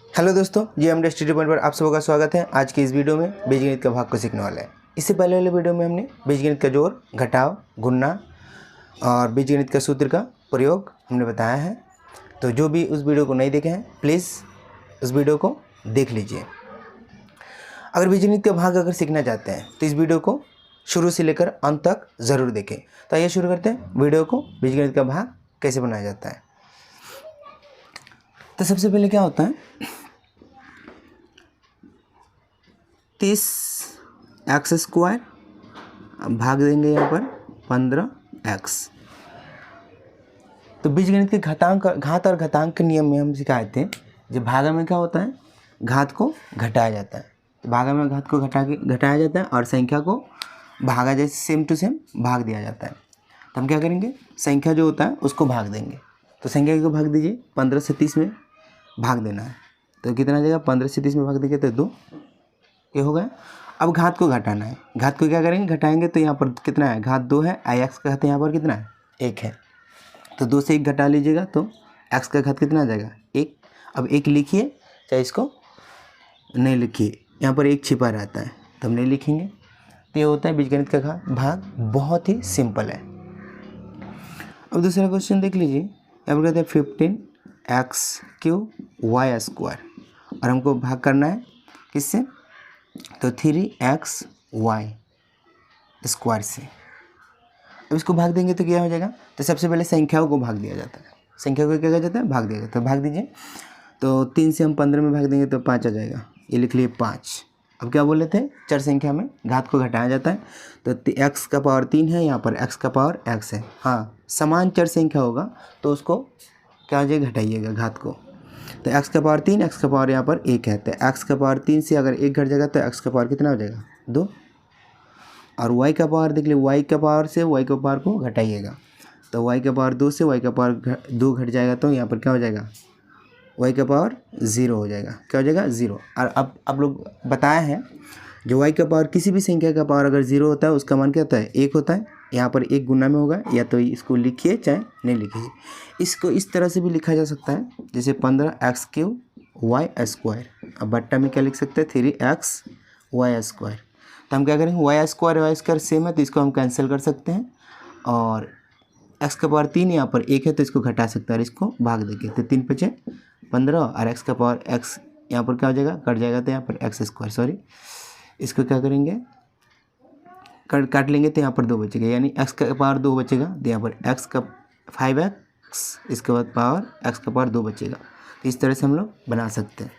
Hello दोस्तों, जी हम study point पर आप सबका का स्वागत है। आज की इस वीडियो में बीजगणित का भाग को सीखने वाला है। इससे पहले वाले वीडियो में हमने बीजगणित का जोड़, घटाव, गुणा और बीजगणित का सूत्र का प्रयोग हमने बताया है। तो जो भी उस वीडियो को नहीं देखे हैं प्लीज़ उस वीडियो को देख लीजिए। अगर बीजगणित का भाग अगर सीखना चाहते हैं तो इस वीडियो को शुरू से लेकर अंत तक ज़रूर देखें। तो आइए शुरू करते हैं वीडियो को। बीजगणित का भाग कैसे बनाया जाता है। तो सबसे पहले क्या होता है, 30x² भाग देंगे यहाँ पर 15x। तो बीजगणित के घात और घातांक के नियम में हम सिखाए थे, जब भागा में क्या होता है, घात को घटाया जाता है। तो भागा में घात को घटाया जाता है और संख्या को भागा जैसे सेम टू सेम भाग दिया जाता है। तो हम क्या करेंगे, संख्या जो होता है उसको भाग देंगे। तो संख्या को भाग दीजिए, 15 से 30 में भाग देना है। तो कितना आ जाएगा, 15 से 30 में भाग देंगे तो 2 ये हो गया। अब घात को घटाना है। घात को क्या करेंगे, घटाएंगे तो यहाँ पर कितना है, घात 2 है, x का घात यहाँ पर कितना है, 1 है। तो 2 से 1 घटा लीजिएगा तो x का घात कितना आ जाएगा, 1। अब 1 लिखिए, चाहे इसको नहीं लिखिए, यहाँ पर 1 छिपा रहता है तो हम नहीं लिखेंगे। तो ये होता है बीजगणित का भाग, बहुत ही सिंपल है। अब दूसरा क्वेश्चन देख लीजिए। यहाँ पर कहते हैं 15x³ y² और हमको भाग करना है किससे, तो 3xy² से। अब इसको भाग देंगे तो क्या हो जाएगा, तो सबसे पहले संख्याओं को भाग दिया जाता है। संख्या को क्या कहा जाता है, भाग दिया जाता है। भाग दीजिए, तो 3 से हम 15 में भाग देंगे तो 5 आ जाएगा। ये लिख लिए 5। अब क्या बोले थे, चर संख्या में घात को घटाया जाता है। तो x का पावर 3 है, यहाँ पर x का पावर x है। हाँ, समान चर संख्या होगा तो उसको क्या हो जाएगा, घटाइएगा घात को। तो x का पावर 3, x का पावर यहाँ पर 1 है। तो x का पावर 3 से अगर 1 घट जाएगा तो x का पावर कितना हो जाएगा, 2। और y का पावर देख लीजिए, y का पावर से y के पावर को घटाइएगा। तो y का पावर 2 से y का पावर 2 घट जाएगा तो यहाँ पर क्या हो जाएगा, y का पावर 0 हो जाएगा। क्या हो जाएगा, 0। और अब आप लोग बताया है, जो y का पावर किसी भी संख्या का पावर अगर 0 होता है उसका मान क्या होता है, 1 होता है। यहाँ पर 1 गुना में होगा, या तो इसको लिखिए चाहे नहीं लिखिए। इसको इस तरह से भी लिखा जा सकता है, जैसे 15x³ y²। अब बट्टा में क्या लिख सकते हैं, 3xy²। तो हम क्या करेंगे, y² सेम है तो इसको हम कैंसिल कर सकते हैं। और x का पावर 3 यहाँ पर 1 है तो इसको घटा सकते हैं और इसको भाग देंगे। तो 3 × 5 = 15 और x का पावर x यहाँ पर क्या हो जाएगा, कट जाएगा तो यहाँ पर x², सॉरी इसको क्या करेंगे, काट लेंगे तो यहाँ पर 2 बचेगा, यानी x का पावर 2 बचेगा। तो यहाँ पर x का 5x, इसके बाद पावर x का पावर 2 बचेगा। तो इस तरह से हम लोग बना सकते हैं।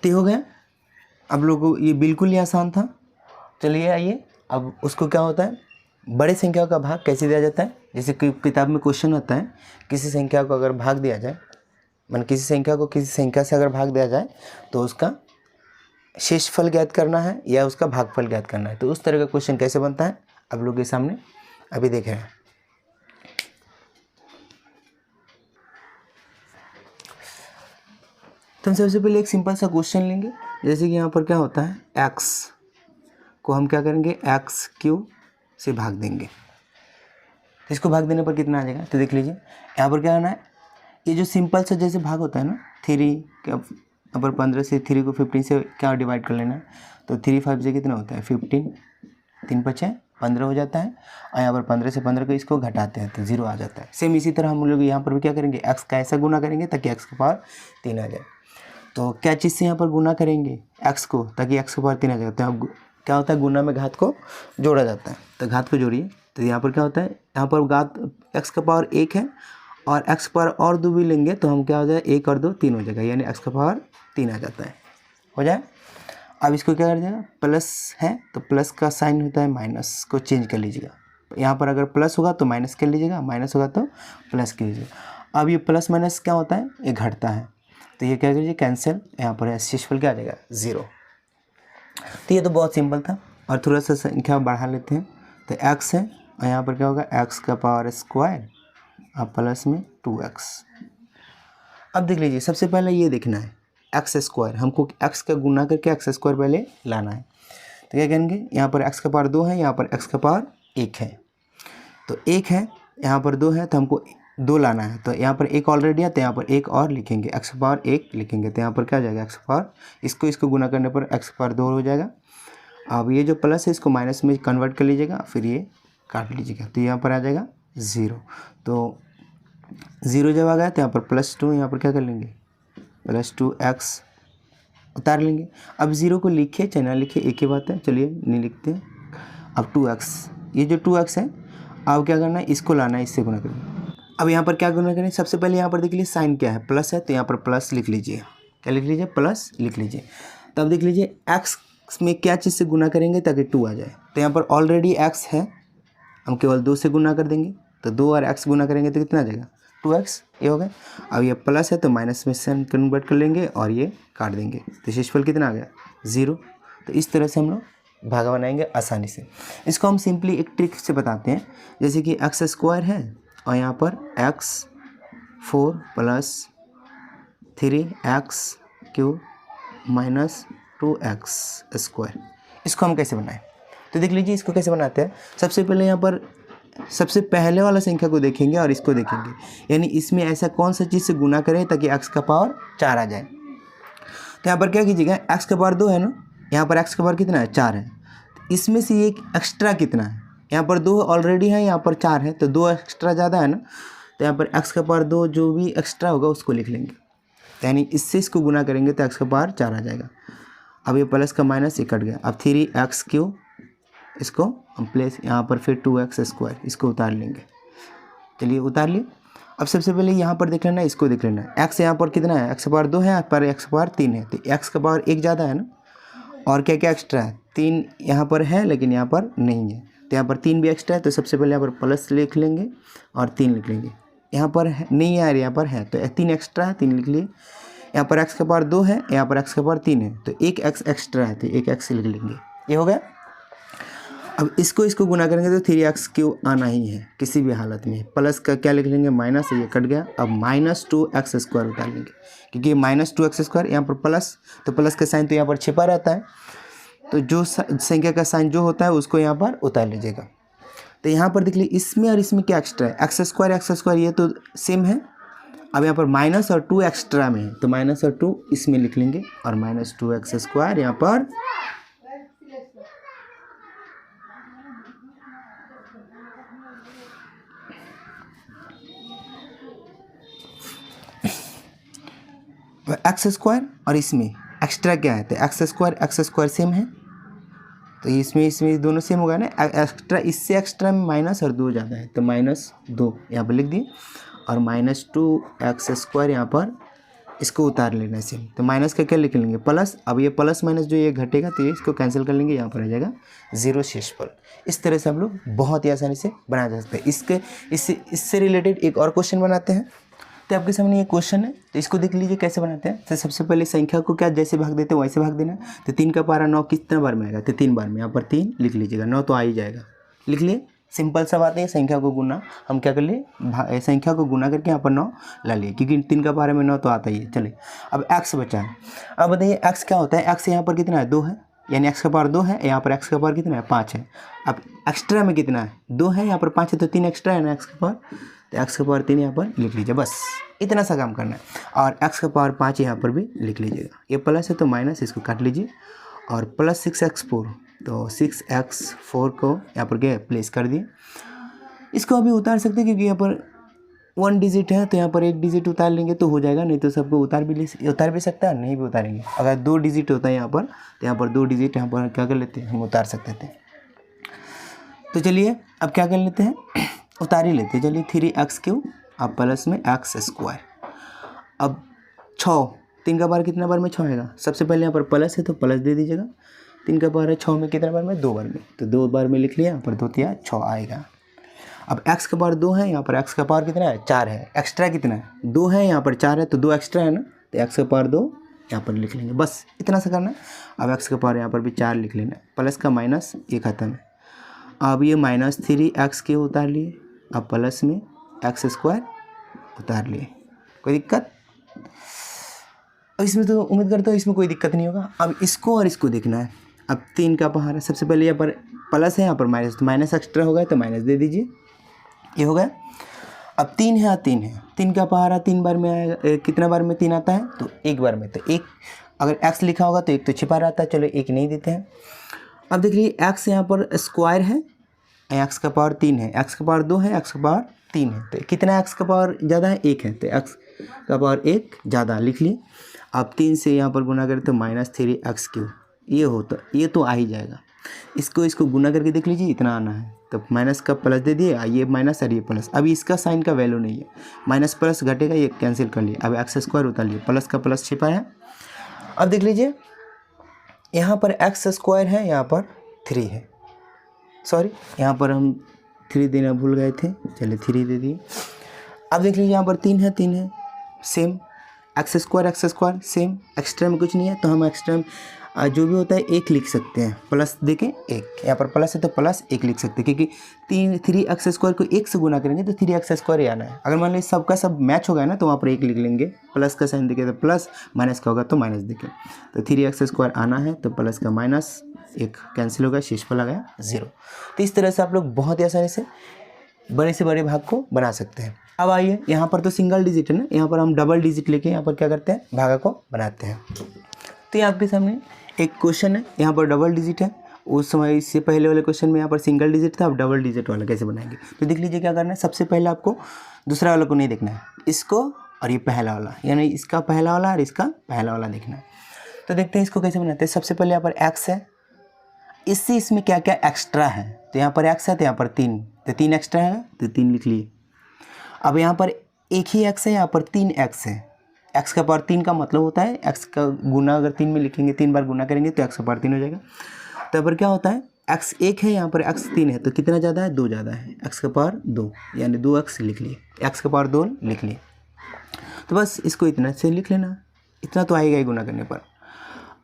तो हो गया। अब लोगों को ये बिल्कुल ही आसान था। चलिए आइए, अब उसको क्या होता है, बड़े संख्याओं का भाग कैसे दिया जाता है। जैसे कि किताब में क्वेश्चन होता है, किसी संख्या को अगर भाग दिया जाए, मान किसी संख्या को किसी संख्या से अगर भाग दिया जाए तो उसका शेषफल ज्ञात करना है या उसका भागफल ज्ञात करना है। तो उस तरह का क्वेश्चन कैसे बनता है आप लोग के सामने अभी देख रहे हैं। तो हम सबसे पहले एक सिंपल सा क्वेश्चन लेंगे। जैसे कि यहाँ पर क्या होता है, x को हम क्या करेंगे, x³ से भाग देंगे। इसको भाग देने पर कितना आ जाएगा, तो देख लीजिए यहाँ पर क्या करना है, ये जो सिंपल सा जैसे भाग होता है ना, 3 यहाँ पर 15 से 3 को 15 से क्या डिवाइड कर लेना है। तो 3 5 से कितना होता है, 15, 3 × 5 = 15 हो जाता है। और यहाँ पर 15 से 15 को इसको घटाते हैं तो 0 आ जाता है। सेम इसी तरह हम लोग यहाँ पर भी क्या करेंगे, x का ऐसा गुना करेंगे ताकि x का पावर 3 आ जाए। तो क्या चीज़ से यहाँ पर गुना करेंगे, x को, ताकि x का पावर 3 आ जाए। तो अब क्या होता है, गुना में घात को जोड़ा जाता है। तो घात को जोड़िए, तो यहाँ पर क्या होता है, यहाँ पर घात x का पावर 1 है और x का पावर और 2 भी लेंगे तो हम क्या हो जाए, 1 और 2 3 हो जाएगा, यानी x का पावर 3 आ जाता है, हो जाए। अब इसको क्या कर जाएगा, प्लस है तो प्लस का साइन होता है, माइनस को चेंज कर लीजिएगा। यहाँ पर अगर प्लस होगा तो माइनस कर लीजिएगा, माइनस होगा तो प्लस कर लीजिएगा। अब ये प्लस माइनस क्या होता है, ये घटता है। तो ये क्या करिए, कैंसिल, यहाँ पर शेषफल क्या आ जाएगा, 0। तो ये तो बहुत सिंपल था। और थोड़ा सा संख्या बढ़ा लेते हैं। तो x है और यहाँ पर क्या होगा, x का पावर स्क्वायर और प्लस में 2x। अब देख लीजिए, सबसे पहले ये देखना है x², हमको x का गुना करके x² पहले लाना है। तो क्या करेंगे, यहाँ पर x का पावर 2 है, यहाँ पर x का पावर 1 है। तो 1 है, यहाँ पर 2 है, तो हमको 2 लाना है, तो यहाँ पर एक ऑलरेडी है तो यहाँ पर एक और लिखेंगे, एक्स पावर 1 लिखेंगे, तो यहाँ पर क्या हो जाएगा एक्स पावर, इसको गुना करने पर एक्स पावर 2 हो जाएगा। अब ये जो प्लस है इसको माइनस में कन्वर्ट कर लीजिएगा, फिर ये काट लीजिएगा, तो यहाँ पर आ जाएगा 0। तो 0 जब आ गया तो यहाँ पर +2, यहाँ पर क्या कर लेंगे +2x उतार लेंगे। अब 0 को लिखे चाहे ना लिखे एक ही बात है, चलिए नहीं लिखते। अब 2x, ये जो 2x है अब क्या करना है, इसको लाना है, इससे गुना करना। अब यहाँ पर क्या गुना करें, सबसे पहले यहाँ पर देख लीजिए साइन क्या है, प्लस है, तो यहाँ पर प्लस लिख लीजिए। क्या लिख लीजिए, प्लस लिख लीजिए। तब देख लीजिए एक्स में क्या चीज़ से गुना करेंगे ताकि 2 आ जाए, तो यहाँ पर ऑलरेडी x है, हम केवल 2 से गुना कर देंगे, तो 2 और x गुना करेंगे तो कितना आ जाएगा 2x, ये हो गया। अब ये प्लस है तो माइनस में से कन्वर्ट कर लेंगे और ये काट देंगे, तो शेषफल कितना आ गया 0। तो इस तरह से हम लोग भागा बनाएंगे आसानी से। इसको हम सिंपली एक ट्रिक से बताते हैं, जैसे कि x² है और यहाँ पर x4 + 3x³ - 2x², इसको हम कैसे बनाएं। तो देख लीजिए इसको कैसे बनाते हैं। सबसे पहले यहाँ पर सबसे पहले वाला संख्या को देखेंगे और इसको देखेंगे, यानी इसमें ऐसा कौन सा चीज़ से गुना करें ताकि x का पावर 4 आ जाए। तो यहाँ पर क्या कीजिएगा, x का पावर 2 है ना, यहाँ पर x का पावर कितना है 4 है, इसमें से एक एक्स्ट्रा कितना है, यहाँ पर 2 ऑलरेडी है, यहाँ पर 4 है, तो 2 एक्स्ट्रा ज़्यादा है ना, तो यहाँ पर x का पावर 2 जो भी एक्स्ट्रा होगा उसको लिख लेंगे, यानी इससे इसको गुना करेंगे तो x का पावर 4 आ जाएगा। अब ये प्लस का माइनस ये कट गया। अब 3x³ इसको हम प्लेस यहाँ पर फिर 2x², इसको उतार लेंगे। चलिए उतार लिए। अब सबसे पहले यहाँ पर देख लेना, इसको देख लेना, x यहाँ पर कितना है, x का पावर 2 है, पर x का पावर 3 है, तो x का पावर 1 ज़्यादा है ना, और क्या क्या एक्स्ट्रा है, 3 यहाँ पर है लेकिन यहाँ पर नहीं है, तो यहाँ पर 3 भी एक्स्ट्रा है, तो सबसे पहले यहाँ पर प्लस लिख लेंगे और 3 लिख लेंगे। यहाँ पर है नहीं है, यहाँ पर है, तो 3 एक्स्ट्रा है, 3 लिख लिए। यहाँ पर x का पावर 2 है, यहाँ पर x का पावर 3 है, तो 1 x एक्स्ट्रा है, तो 1 x लिख लेंगे, ये हो गया। अब इसको गुना करेंगे तो 3x³ आना ही है किसी भी हालत में। प्लस का क्या लिख लेंगे, माइनस, ये कट गया। अब -2x² उतार लेंगे, क्योंकि -2x² यहाँ पर प्लस, तो प्लस का साइन तो यहाँ पर छिपा रहता है, तो जो संख्या का साइन जो होता है उसको यहाँ पर उतार लीजिएगा। तो यहाँ पर देख लीजिए इसमें और इसमें क्या एक्स्ट्रा है, x² ये तो सेम है। अब यहाँ पर माइनस और 2 एक्स्ट्रा में है, तो माइनस और 2 इसमें लिख लेंगे और -2x² यहाँ पर x² और इसमें एक्स्ट्रा क्या है, तो x² सेम है, तो इसमें दोनों सेम होगा ना। एक्स्ट्रा इससे एक्स्ट्रा में माइनस और 2 ज़्यादा है, तो -2 यहाँ पर लिख दिए और -2x² यहाँ पर इसको उतार लेना सेम। तो माइनस का क्या लिख लेंगे, प्लस। अब ये प्लस माइनस जो ये घटेगा तो ये इसको कैंसिल कर लेंगे, यहाँ पर आ जाएगा 0 शेषफल। इस तरह से हम लोग बहुत ही आसानी से बनाया जा सकते हैं। इससे रिलेटेड एक और क्वेश्चन बनाते हैं। तो आपके सामने ये क्वेश्चन है, तो इसको देख लीजिए कैसे बनाते हैं। तो सबसे पहले संख्या को क्या जैसे भाग देते हैं वैसे भाग देना। तो 3 का पारा 9 कितना बार में आएगा, तो 3 बार में, यहाँ पर 3 लिख लीजिएगा, 9 तो आ ही जाएगा, लिख लिए। सिंपल सा बात है, संख्या को गुना हम क्या कर लिए, संख्या को गुना करके यहाँ पर 9 ला लिए, क्योंकि 3 का पारा में 9 तो आता ही है। चलिए अब x बचा है। अब बताइए x क्या होता है, x यहाँ पर कितना है 2 है, यानी x का पावर 2 है, यहाँ पर x का पावर कितना है 5 है। अब एक्स्ट्रा में कितना है 2 है, यहाँ पर 5 है, तो 3 एक्स्ट्रा है ना x का पावर, तो x का पावर 3 यहाँ पर लिख लीजिए, बस इतना सा काम करना है। और x का पावर 5 यहाँ पर भी लिख लीजिएगा। ये प्लस है तो माइनस, इसको काट लीजिए और प्लस 6x4, तो 6x4 को यहाँ पर क्या प्लेस कर दिए। इसको अभी उतार सकते हैं क्योंकि यहाँ पर 1 डिजिट है, तो यहाँ पर 1 डिजिट उतार लेंगे तो हो जाएगा, नहीं तो सबको उतार भी सकता है, नहीं भी उतारेंगे। अगर 2 डिजिट होता है यहाँ पर, तो यहाँ पर 2 डिजिट यहाँ पर क्या कर लेते हैं हम, उतार सकते थे। तो चलिए अब क्या कर लेते हैं, उतार ही लेते हैं। चलिए 3x³ अब प्लस में x²। अब 6, 3 का पावर कितना बार में 6 आएगा, सबसे पहले यहाँ पर प्लस है तो प्लस दे दीजिएगा। 3 का पावर है 6 में कितना बार में, 2 बार में, तो 2 बार में लिख लिया, यहाँ पर 2 तिया 6 आएगा। अब x का पावर 2 है, यहाँ पर x का पावर कितना है 4 है, एक्स्ट्रा कितना है 2 है, यहाँ पर 4 है, तो 2 एक्स्ट्रा है ना, तो x का पावर 2 यहाँ पर लिख लेंगे, बस इतना सा करना है। अब x का पावर यहाँ पर भी 4 लिख लेना, प्लस का माइनस ये खत्म है। अब ये -3x³ उतार लिए, अब प्लस में x² उतार लिए, कोई दिक्कत। अब इसमें तो उम्मीद करता हूँ इसमें कोई दिक्कत नहीं होगा। अब इसको और इसको देखना है। अब 3 का पावर है, सबसे पहले यहाँ पर प्लस है, यहाँ पर माइनस, तो माइनस एक्स्ट्रा हो गया तो माइनस दे दीजिए, ये हो गया। अब 3 है और 3 है, 3 का पहाड़ा 3 बार में आएगा, कितना बार में 3 आता है तो एक बार में, तो एक अगर x लिखा होगा तो एक तो छिपा रहता है, चलो एक नहीं देते हैं। अब देख लीजिए x यहाँ पर स्क्वायर है, x का पावर 3 है, x का पावर 2 है, x का पावर 3 है, तो कितना x का पावर ज़्यादा है, 1 है, तो x का पावर 1 ज़्यादा लिख लिए। अब 3 से यहाँ पर गुना करें तो -3x3 ये होता, ये तो आ ही जाएगा। इसको गुना करके देख लीजिए, इतना आना है, तो माइनस का प्लस दे दिए, ये माइनस और ये प्लस। अभी इसका साइन का वैल्यू नहीं है, माइनस प्लस घटेगा, ये कैंसिल कर लिए। अब एक्स स्क्वायर उतार लिए, प्लस का प्लस छिपा है। अब देख लीजिए यहाँ पर एक्स स्क्वायर है, यहाँ पर 3 है, सॉरी यहाँ पर हम 3 देना भूल गए थे, चलिए 3 दे दिए। अब देख लीजिए यहाँ पर 3 है, 3 है, same x square same, extra में कुछ नहीं है, तो हम एक्स्ट्रा जो भी होता है 1 लिख सकते हैं, प्लस देके 1, यहाँ पर प्लस है तो प्लस 1 लिख सकते हैं, क्योंकि 3x स्क्वायर को 1 से गुना करेंगे तो 3x स्क्वायर ही आना है। अगर मान लीजिए सबका सब मैच हो गया ना तो वहाँ पर 1 लिख लेंगे, प्लस का साइन देके तो प्लस, माइनस का होगा तो माइनस देके, तो 3x स्क्वायर आना है, तो प्लस का माइनस 1 कैंसिल होगा, शेष पर लगाया 0। तो इस तरह से आप लोग बहुत ही आसानी से बड़े से बड़े भाग को बना सकते हैं। अब आइए, यहाँ पर तो सिंगल डिजिट है ना, यहाँ पर हम डबल डिजिट लेके यहाँ पर क्या करते हैं, भागा को बनाते हैं। तो ये आपके सामने एक क्वेश्चन है, यहाँ पर डबल डिजिट है, उस समय इससे पहले वाले क्वेश्चन में यहाँ पर सिंगल डिजिट था, अब डबल डिजिट वाला कैसे बनाएंगे। तो देख लीजिए क्या करना है, सबसे पहले आपको दूसरा वाला को नहीं देखना है, इसको और ये पहला वाला, यानी इसका पहला वाला और इसका पहला वाला देखना है। तो देखते हैं इसको कैसे बनाते हैं। सबसे पहले यहाँ पर एक्स है, इससे इसमें क्या क्या एक्स्ट्रा है, तो यहाँ पर एक्स है तो यहाँ पर 3, तो 3 एक्स्ट्रा है तो 3 लिख लिए। अब यहाँ पर एक ही एक्स है, यहाँ पर 3 एक्स है, एक्स का पावर 3 का मतलब होता है एक्स का गुना अगर 3 में लिखेंगे, 3 बार गुना करेंगे तो एक्स का पावर 3 हो जाएगा। तो पर क्या होता है, एक्स 1 है, यहाँ पर एक्स 3 है, तो कितना ज़्यादा है, 2 ज़्यादा है, एक्स का पावर 2 यानी 2x लिख लिए, एक्स का पावर 2 लिख लिए। तो बस इसको इतना से लिख लेना, इतना तो आएगा ही गुना करने पर।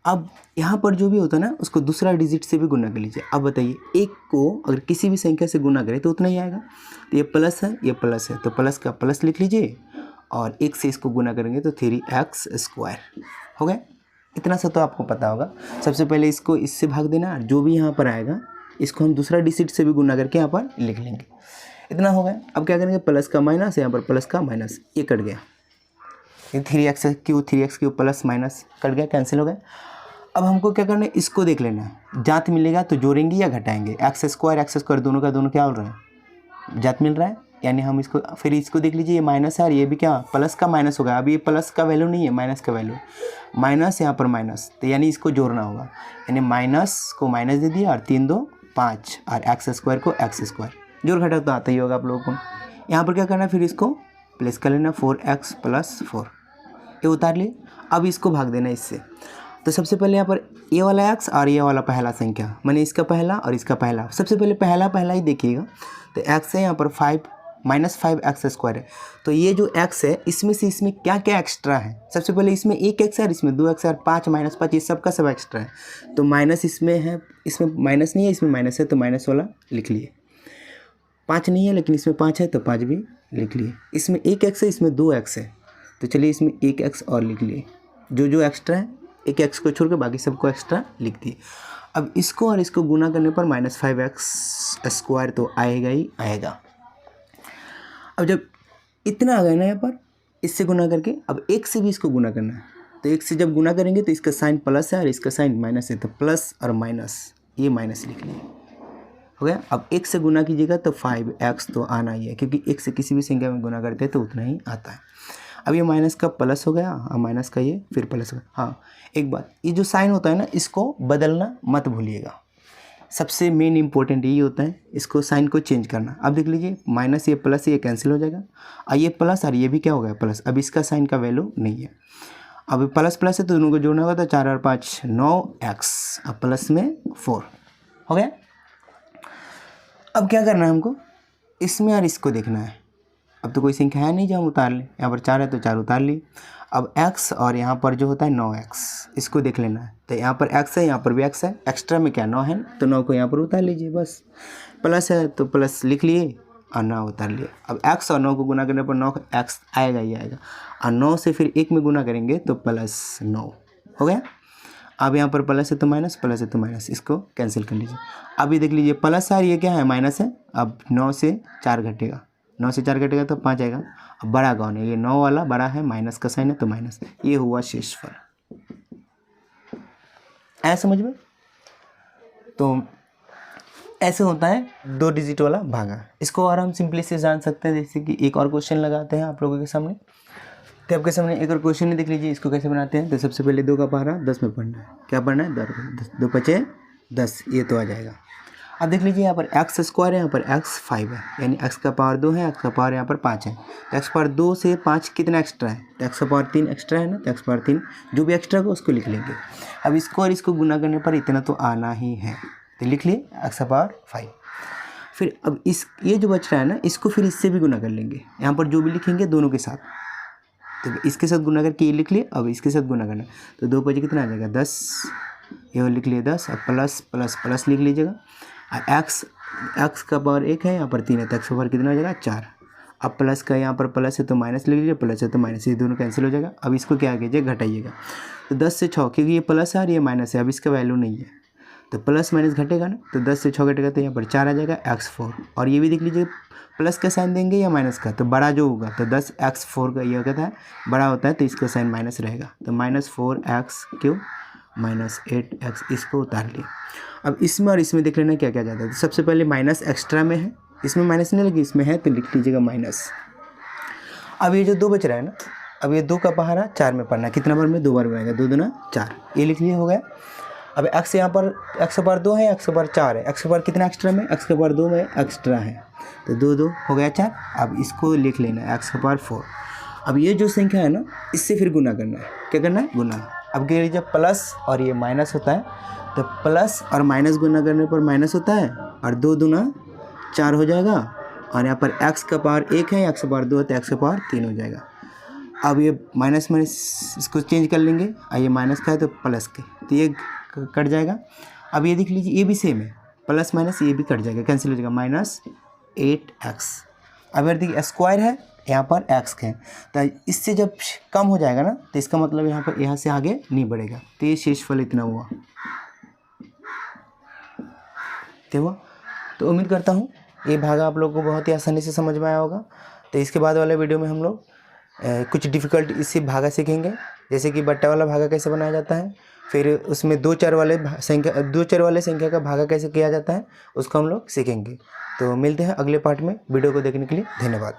अब यहाँ पर जो भी होता है ना उसको दूसरा डिजिट से भी गुना कर लीजिए। अब बताइए, एक को अगर किसी भी संख्या से गुना करें तो उतना ही आएगा, तो ये प्लस है, ये प्लस है, तो प्लस का प्लस लिख लीजिए, और 1 से इसको गुना करेंगे तो 3x स्क्वायर हो गया। इतना सा तो आपको पता होगा। सबसे पहले इसको इससे भाग देना, जो भी यहाँ पर आएगा इसको हम दूसरा डिजिट से भी गुना करके यहाँ पर लिख लेंगे। इतना हो गया। अब क्या करेंगे, प्लस का माइनस, यहाँ पर प्लस का माइनस, ये कट गया, ये 3x प्लस माइनस कट गया, कैंसिल हो गया। अब हमको क्या करना है, इसको देख लेना है, जात मिलेगा तो जोड़ेंगे या घटाएंगे। एक्स स्क्वायर दोनों का दोनों क्या हो रहा है, जात मिल रहा है, यानी हम इसको फिर इसको देख लीजिए, ये माइनस है और ये भी क्या प्लस का माइनस होगा। अभी ये प्लस का वैल्यू नहीं है, माइनस का वैल्यू, माइनस यहाँ पर माइनस, तो यानी इसको जोड़ना होगा, यानी माइनस को माइनस दे दिया और 3 2 5 और एक्स स्क्वायर को एक्स स्क्वायर, जोड़ घटा तो आता ही होगा आप लोगों को। यहाँ पर क्या करना है, फिर इसको प्लेस कर लेना, 4x + 4, ये उतार लिए। अब इसको भाग देना इससे। तो सबसे पहले यहाँ पर ये वाला x और ये वाला पहला संख्या, मैंने इसका पहला और इसका पहला, सबसे पहले पहला ही देखिएगा। तो x है यहाँ पर 5 -5x स्क्वायर है, तो ये जो x है इसमें से इसमें क्या क्या एक्स्ट्रा है। सबसे पहले इसमें 1x है और इसमें 2x है और 5 -5 ये सब का सब एक्स्ट्रा है। तो माइनस इसमें है, इसमें माइनस नहीं है, इसमें माइनस है, तो माइनस वाला लिख लिए। 5 नहीं है लेकिन इसमें 5 है तो 5 भी लिख लिए। इसमें 1x है, इसमें 2x है, तो चलिए इसमें 1x और लिख लिए। जो एक्स्ट्रा है, एक x को छोड़ के बाकी सबको एक्स्ट्रा लिख दिए। अब इसको और इसको गुना करने पर -5x स्क्वायर तो आएगा ही आएगा। अब जब इतना आ गया ना यहाँ पर, इससे गुना करके अब 1 से भी इसको गुना करना है। तो 1 से जब गुना करेंगे तो इसका साइन प्लस है और इसका साइन माइनस है, तो प्लस और माइनस, ये माइनस लिख लिए, हो गया। अब 1 से गुना कीजिएगा तो 5x तो आना ही है, क्योंकि 1 से किसी भी संख्या में गुना करते हैं तो उतना ही आता है। अब ये माइनस का प्लस हो गया और माइनस का ये फिर प्लस हो गया। हाँ, एक बात, ये जो साइन होता है ना इसको बदलना मत भूलिएगा, सबसे मेन इंपॉर्टेंट यही होता है, इसको साइन को चेंज करना। अब देख लीजिए, माइनस ये प्लस ये कैंसिल हो जाएगा, और ये प्लस और ये भी क्या हो गया प्लस। अब इसका साइन का वैल्यू नहीं है, अब प्लस प्लस है तो दोनों को जोड़ना होगा, तो 4 और 5 9x, अब प्लस में 4 हो गया। अब क्या करना है हमको, इसमें और इसको देखना है। अब तो कोई संख्या है नहीं जो हम उतार लें, यहाँ पर 4 है तो 4 उतार ली। अब x और यहाँ पर जो होता है 9x, इसको देख लेना है। तो यहाँ पर x है, यहाँ पर भी x है, एक्स्ट्रा में क्या 9 है, तो 9 को यहाँ पर उतार लीजिए, बस। प्लस है तो प्लस लिख लिए और 9 उतार लिए। अब x और 9 को गुना करने पर 9x आएगा ही आएगा, और 9 से फिर 1 में गुना करेंगे तो +9 हो गया। अब यहाँ पर प्लस है तो माइनस, प्लस है तो माइनस, इसको कैंसिल कर लीजिए। अभी देख लीजिए, प्लस है ये क्या है माइनस है, अब 9 से 4 घटेगा 9 से 4 कटेगा तो 5 आएगा। अब बड़ा कौन है, ये 9 वाला बड़ा है, माइनस का साइन है तो माइनस, ये हुआ शेषफल। ऐसा समझ में? तो ऐसे होता है 2 डिजिट वाला भागा। इसको और हम सिंपली से जान सकते हैं, जैसे कि एक और क्वेश्चन लगाते हैं आप लोगों के सामने। तो आपके सामने एक और क्वेश्चन है, देख लीजिए इसको कैसे बनाते हैं। तो सबसे पहले 2 का पहाड़ा 10 में पढ़ना है। क्या पढ़ना है? 2 पचे 10, ये तो आ जाएगा। अब देख लीजिए यहाँ पर एक्स स्क्वायर है, यहाँ पर एक्स 5 है, यानी एक्स का पावर 2 है, एक्स का पावर यहाँ पर 5 है। तो एक्स पावर 2 से 5 कितना एक्स्ट्रा है? तो एक्स का पावर 3 एक्स्ट्रा है ना, तो एक्स पावर 3 जो भी एक्स्ट्रा होगा उसको लिख लेंगे। अब इसको और इसको गुना करने पर इतना तो आना ही है, तो लिख लिए एक्स का पावर 5। फिर अब ये जो बच रहा है ना, इसको फिर इससे भी गुना कर लेंगे। यहाँ पर जो भी लिखेंगे दोनों के साथ, तो इसके साथ गुना करके ये लिख लिए, अब इसके साथ गुना करना, तो 2 बजे कितना आ जाएगा? 10, ये लिख लिए 10। अब प्लस प्लस प्लस लिख लीजिएगा। एक्स का पावर 1 है, यहाँ पर 3 है, तो एक्स का पावर कितना हो जाएगा? 4। अब प्लस का यहाँ पर प्लस है तो माइनस लिख लीजिए, प्लस है तो माइनस, ये दोनों कैंसिल हो जाएगा। अब इसको क्या कीजिए? घटाइएगा। तो 10 से 6, क्योंकि ये प्लस है और ये माइनस है, अब इसका वैल्यू नहीं है, तो प्लस माइनस घटेगा ना, तो 10 से 6 घटेगा तो यहाँ पर 4 आ जाएगा, x4। और ये भी देख लीजिए प्लस का साइन देंगे या माइनस का, तो बड़ा जो होगा तो 10x4 का ये होता है बड़ा होता है, तो इसका साइन माइनस रहेगा, तो -4x³ -8x, इसको उतार लिए। अब इसमें और इसमें देख लेना क्या क्या जाता है। तो सबसे पहले माइनस एक्स्ट्रा में है, इसमें माइनस नहीं लगी, इसमें है तो लिख लीजिएगा माइनस। अब ये जो 2 बच रहा है ना, अब ये 2 का पहाड़ा 4 में पढ़ना, कितना बार में? 2 बार में आएगा, 2 दूना 4, ये लिख लिए, हो गया। अब एक्स यहाँ पर एक्स का पावर 2 है, एक्स का पावर 4 है, एक्स का पावर कितना एक्स्ट्रा में? एक्स का पावर 2 में एक्स्ट्रा है, तो 2 2 हो गया 4। अब इसको लिख लेना है एक्स का पावर 4। अब ये जो संख्या है ना, इससे फिर गुना करना है। क्या करना है? गुना। अब कह लीजिए प्लस और ये माइनस होता है, तो प्लस और माइनस गुना करने पर माइनस होता है, और 2 दूना 4 हो जाएगा। और यहाँ पर एक्स का पावर 1 है, एक्स का पावर 2 है, तो एक्स का पावर 3 हो जाएगा। अब ये माइनस माइनस इसको चेंज कर लेंगे, और ये माइनस का है तो प्लस के, तो ये कट जाएगा। अब ये देख लीजिए ये भी सेम है, प्लस माइनस ये भी कट जाएगा, कैंसिल हो जाएगा, -8x। अब यार देखिए स्क्वायर है, यहाँ पर x है, तो इससे जब कम हो जाएगा ना, तो इसका मतलब यहाँ पर यहाँ से आगे नहीं बढ़ेगा, तो ये शेषफल इतना हुआ। तो उम्मीद करता हूँ ये भागा आप लोगों को बहुत ही आसानी से समझ में आया होगा। तो इसके बाद वाले वीडियो में हम लोग कुछ डिफ़िकल्ट इससे भागा सीखेंगे, जैसे कि बट्टा वाला भागा कैसे बनाया जाता है, फिर उसमें 2 चर वाले संख्या का भागा कैसे किया जाता है, उसको हम लोग सीखेंगे। तो मिलते हैं अगले पार्ट में। वीडियो को देखने के लिए धन्यवाद।